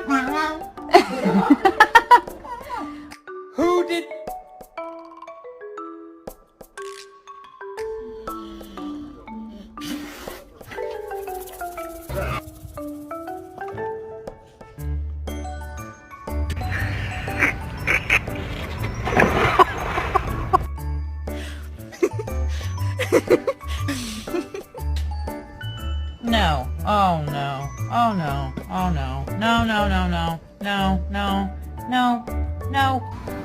Mama. Who did... No. Oh no. Oh no. Oh no. No, no, no, no. No, no, no, no.